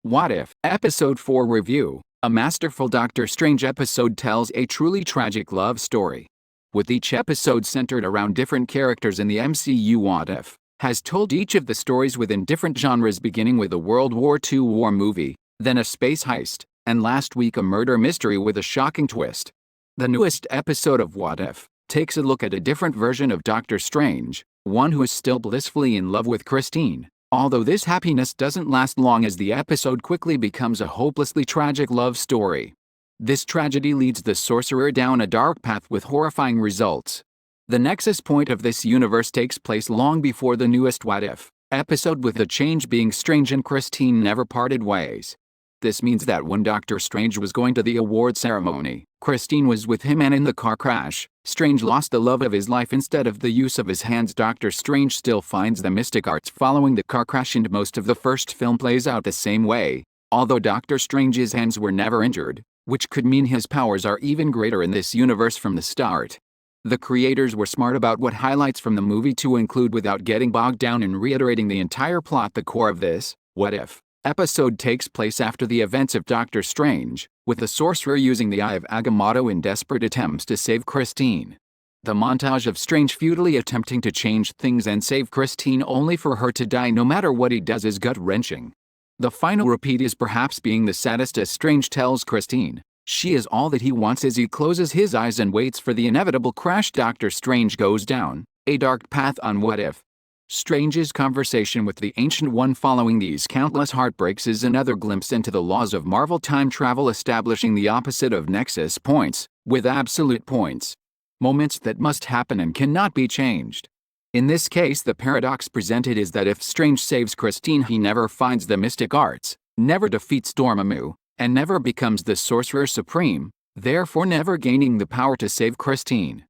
What If? Episode 4 Review. A masterful Doctor Strange episode tells a truly tragic love story. With each episode centered around different characters in the MCU, What If has told each of the stories within different genres, beginning with a World War II war movie, then a space heist, and last week a murder mystery with a shocking twist. The newest episode of What If takes a look at a different version of Doctor Strange, one who is still blissfully in love with Christine. Although this happiness doesn't last long, as the episode quickly becomes a hopelessly tragic love story. This tragedy leads the sorcerer down a dark path with horrifying results. The nexus point of this universe takes place long before the newest What If episode, with the change being Strange and Christine never parted ways. This means that when Doctor Strange was going to the award ceremony, Christine was with him, and in the car crash, Strange lost the love of his life instead of the use of his hands. Doctor Strange still finds the mystic arts following the car crash, and most of the first film plays out the same way, although Doctor Strange's hands were never injured, which could mean his powers are even greater in this universe from the start. The creators were smart about what highlights from the movie to include without getting bogged down in reiterating the entire plot. The core of this What If episode takes place after the events of Doctor Strange, with the sorcerer using the Eye of Agamotto in desperate attempts to save Christine. The montage of Strange futilely attempting to change things and save Christine only for her to die no matter what he does is gut-wrenching. The final repeat is perhaps being the saddest, as Strange tells Christine she is all that he wants as he closes his eyes and waits for the inevitable crash. Doctor Strange goes down a dark path on What If. Strange's conversation with the Ancient One following these countless heartbreaks is another glimpse into the laws of Marvel time travel, establishing the opposite of nexus points, with absolute points. Moments that must happen and cannot be changed. In this case, the paradox presented is that if Strange saves Christine, he never finds the mystic arts, never defeats Dormammu, and never becomes the Sorcerer Supreme, therefore never gaining the power to save Christine.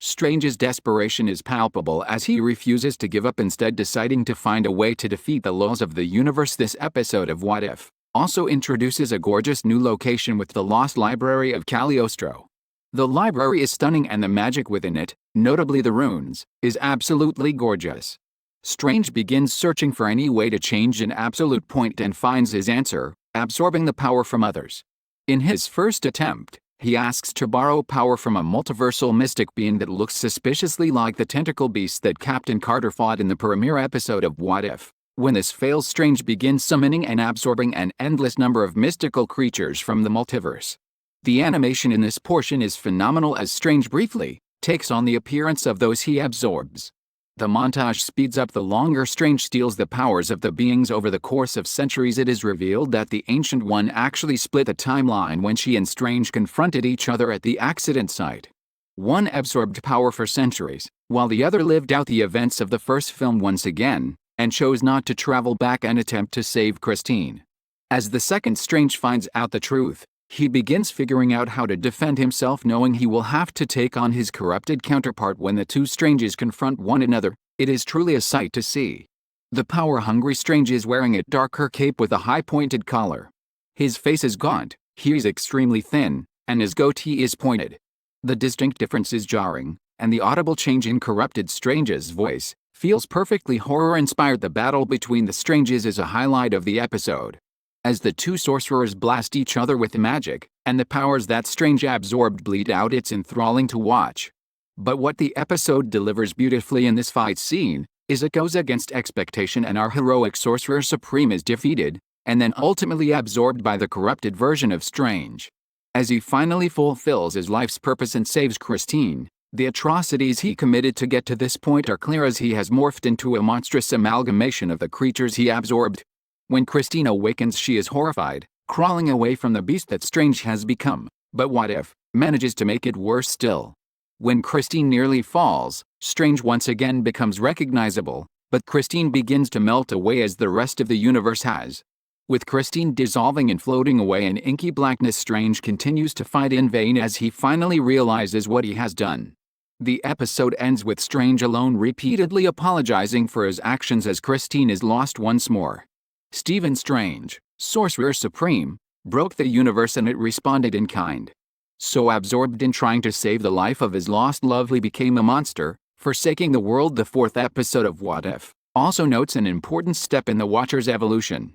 Strange's desperation is palpable as he refuses to give up, instead deciding to find a way to defeat the laws of the universe. This episode of What If also introduces a gorgeous new location with the Lost Library of Cagliostro. The library is stunning, and the magic within it, notably the runes, is absolutely gorgeous. Strange begins searching for any way to change an absolute point and finds his answer: absorbing the power from others. In his first attempt, he asks to borrow power from a multiversal mystic being that looks suspiciously like the tentacle beast that Captain Carter fought in the premiere episode of What If. When this fails, Strange begins summoning and absorbing an endless number of mystical creatures from the multiverse. The animation in this portion is phenomenal, as Strange briefly takes on the appearance of those he absorbs. The montage speeds up the longer Strange steals the powers of the beings over the course of centuries. It is revealed that the Ancient One actually split the timeline when she and Strange confronted each other at the accident site. One absorbed power for centuries, while the other lived out the events of the first film once again, and chose not to travel back and attempt to save Christine. As the second Strange finds out the truth, he begins figuring out how to defend himself, knowing he will have to take on his corrupted counterpart when the two Stranges confront one another. It is truly a sight to see. The power-hungry Strange is wearing a darker cape with a high-pointed collar. His face is gaunt, he is extremely thin, and his goatee is pointed. The distinct difference is jarring, and the audible change in corrupted Strange's voice feels perfectly horror-inspired. The battle between the Stranges is a highlight of the episode, as the two sorcerers blast each other with magic, and the powers that Strange absorbed bleed out. It's enthralling to watch. But what the episode delivers beautifully in this fight scene is it goes against expectation, and our heroic Sorcerer Supreme is defeated, and then ultimately absorbed by the corrupted version of Strange. As he finally fulfills his life's purpose and saves Christine, the atrocities he committed to get to this point are clear, as he has morphed into a monstrous amalgamation of the creatures he absorbed. When Christine awakens, she is horrified, crawling away from the beast that Strange has become, but What If manages to make it worse still. When Christine nearly falls, Strange once again becomes recognizable, but Christine begins to melt away as the rest of the universe has. With Christine dissolving and floating away in inky blackness, Strange continues to fight in vain as he finally realizes what he has done. The episode ends with Strange alone, repeatedly apologizing for his actions as Christine is lost once more. Stephen Strange, Sorcerer Supreme, broke the universe, and it responded in kind. So absorbed in trying to save the life of his lost love, he became a monster, forsaking the world. The fourth episode of What If also notes an important step in the Watcher's evolution.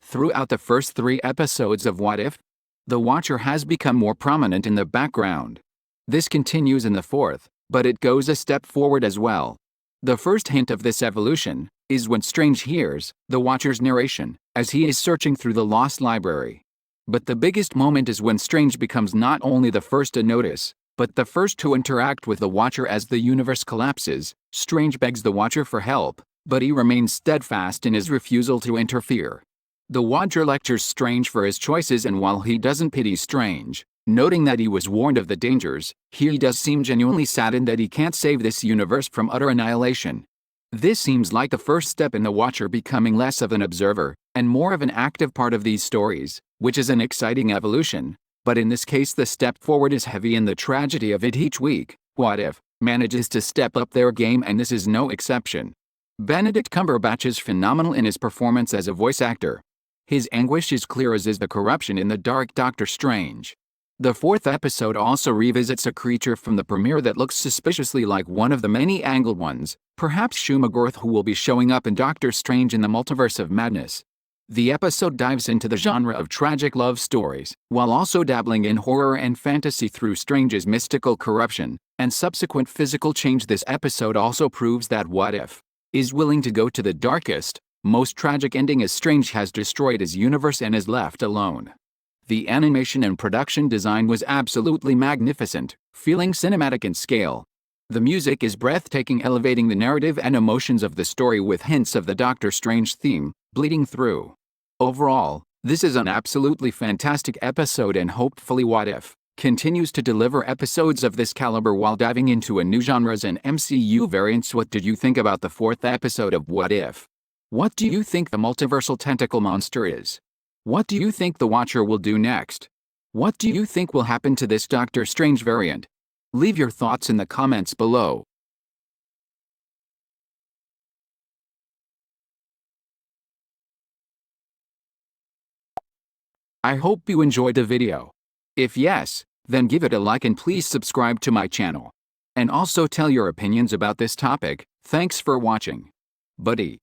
Throughout the first 3 episodes of What If, the Watcher has become more prominent in the background. This continues in the fourth, but it goes a step forward as well. The first hint of this evolution is when Strange hears the Watcher's narration as he is searching through the lost library. But the biggest moment is when Strange becomes not only the first to notice, but the first to interact with the Watcher as the universe collapses. Strange begs the Watcher for help, but he remains steadfast in his refusal to interfere. The Watcher lectures Strange for his choices, and while he doesn't pity Strange, noting that he was warned of the dangers, he does seem genuinely saddened that he can't save this universe from utter annihilation. This seems like the first step in the Watcher becoming less of an observer and more of an active part of these stories, which is an exciting evolution. But in this case, the step forward is heavy in the tragedy of it. Each week, What If manages to step up their game, and this is no exception. Benedict Cumberbatch is phenomenal in his performance as a voice actor. His anguish is clear, as is the corruption in the dark Doctor Strange. The fourth episode also revisits a creature from the premiere that looks suspiciously like one of the many angled ones, perhaps Shumagorath, who will be showing up in Doctor Strange in the Multiverse of Madness. The episode dives into the genre of tragic love stories, while also dabbling in horror and fantasy through Strange's mystical corruption and subsequent physical change. This episode also proves that What If is willing to go to the darkest, most tragic ending, as Strange has destroyed his universe and is left alone. The animation and production design was absolutely magnificent, feeling cinematic in scale. The music is breathtaking, elevating the narrative and emotions of the story with hints of the Doctor Strange theme bleeding through. Overall, this is an absolutely fantastic episode, and hopefully What If continues to deliver episodes of this caliber while diving into a new genres and MCU variants. What did you think about the fourth episode of What If? What do you think the multiversal tentacle monster is? What do you think the Watcher will do next? What do you think will happen to this Doctor Strange variant? Leave your thoughts in the comments below. I hope you enjoyed the video. If yes, then give it a like and please subscribe to my channel. And also tell your opinions about this topic. Thanks for watching. Buddy.